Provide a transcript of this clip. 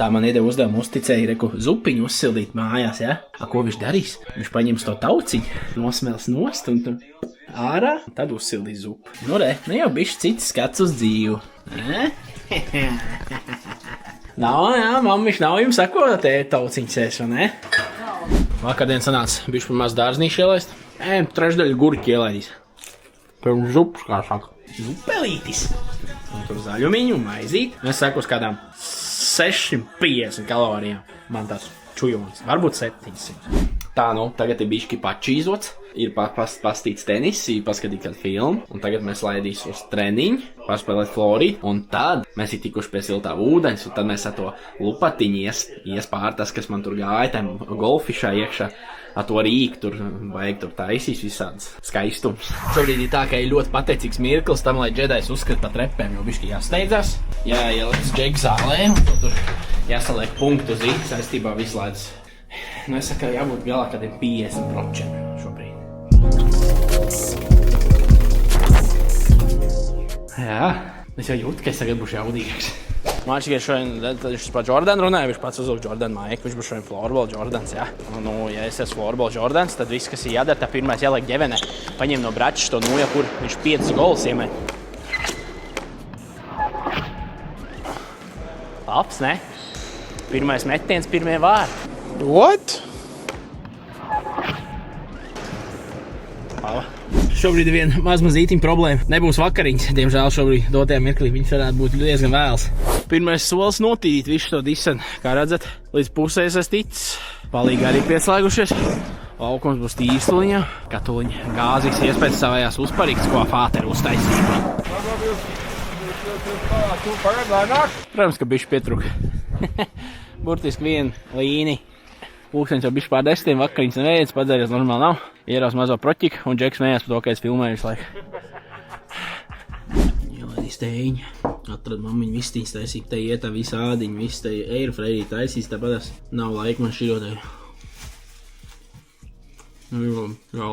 Tā man iedeva uzdevumu, uzticēja, reku zupiņu uzsildīt mājās, ja? Ko viņš darīs? Viņš paņems to tauciņu, nosmels nost un tu ārā, tad uzsildīs zupu. Nu re, ne jau bišķi cits skats uz dzīvu. Nav, jā, mammiš, nav jums sako, te tauciņas ēs, vai ne? Vakardien sanāca bišķi par maz dārznīšu ielaist. Trešdaļu gurķi ielaidīs. Pirms zupas, kā saka. Zupelītis. Un tur zaļumiņu, maizīt. Es saku uz kādām 650 kalorijām. Man tās čujons. Varbūt 700. Tā, nu, tagad ir bišķi pačīzots. Ir pastīts tenis, ir paskatīt kādu filmu. Un tagad mēs laidīs uz treniņu, paspēlēt florīt. Un tad mēs ir tikuši pie siltā ūdeņas. Un tad mēs ar to lupatiņu ies pār tas, kas man tur gāja, tam golfišā iekšā. Ar to rīku tur vajag tur taisīs visādas skaistums. Šobrīd ir tā, ka ir ļoti pateicīgs mirklis tam, lai džedais uzskata pa trepēm, jo bišķi jāsteidzās. Jāieliks džek zālē, un tur jāsaliek punktu uz rīku saistībā vislaids. Nu, es saku, jābūt galā kādiem 50% šobrīd. Jā, es jau jūtu, ka es tagad būšu jaudīgāks. Man šķiet, viņš par Jordanu runāja, viņš pats uzlūk Jordanu maiku, viņš būs šodien floorball Jordans, jā. Nu, ja es esmu floorball Jordans, tad viss, kas ir jādara, tā pirmais jāliek ģevenē. Paņem no bračas to nuja, kur viņš 5 golus iemē. Labs, ne? Pirmais metiens, pirmie vārti. What? Laba. Šobrīd ir viena mazītiņa problēma. Nebūs vakariņas, diemžēl šobrīd dotajā mirklī viņas varētu būt diezgan vēls. Pirmais solis notīrīt visu to disenu. Kā redzat, līdz pusē es ticis. Palīgi arī pieslēgušies. Laukums būs tīstuliņā. Katuliņa gāzīs iespēc savējās uzparīgs, ko fāteri uztaisīja. Protams, ka bišķi pietruka. Burtiski viena līnija. Pūksteņš jau bišķi pār 10, vakariņas neviens, padzēries normāli nav. Ierās mazo proķiku un Džeks mējās par to, ka es filmēju visu laiku. Ielaidīs tējiņu. Atrad mammiņu vistiņas taisīt, te ietā visu ādiņu, visu te airfrayerī taisīs, tāpēc nav laika man šķirotāju. Jā.